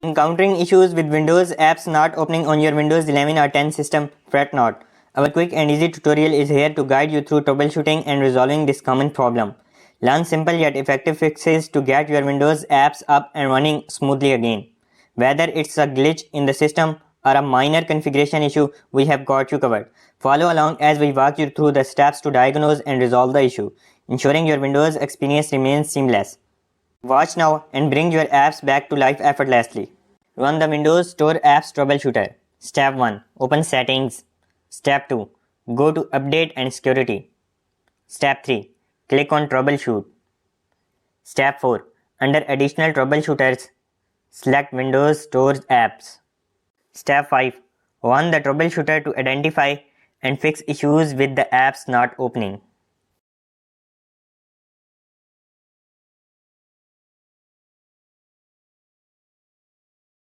Encountering issues with Windows apps not opening on your Windows 11 or 10 system, fret not. Our quick and easy tutorial is here to guide you through troubleshooting and resolving this common problem. Learn simple yet effective fixes to get your Windows apps up and running smoothly again. Whether it's a glitch in the system or a minor configuration issue, we have got you covered. Follow along as we walk you through the steps to diagnose and resolve the issue, ensuring your Windows experience remains seamless. Watch now and bring your apps back to life effortlessly. Run the Windows Store Apps Troubleshooter. Step 1. Open Settings. Step 2. Go to Update and Security. Step 3. Click on Troubleshoot. Step 4. Under Additional Troubleshooters, select Windows Store Apps. Step 5. Run the troubleshooter to identify and fix issues with the apps not opening.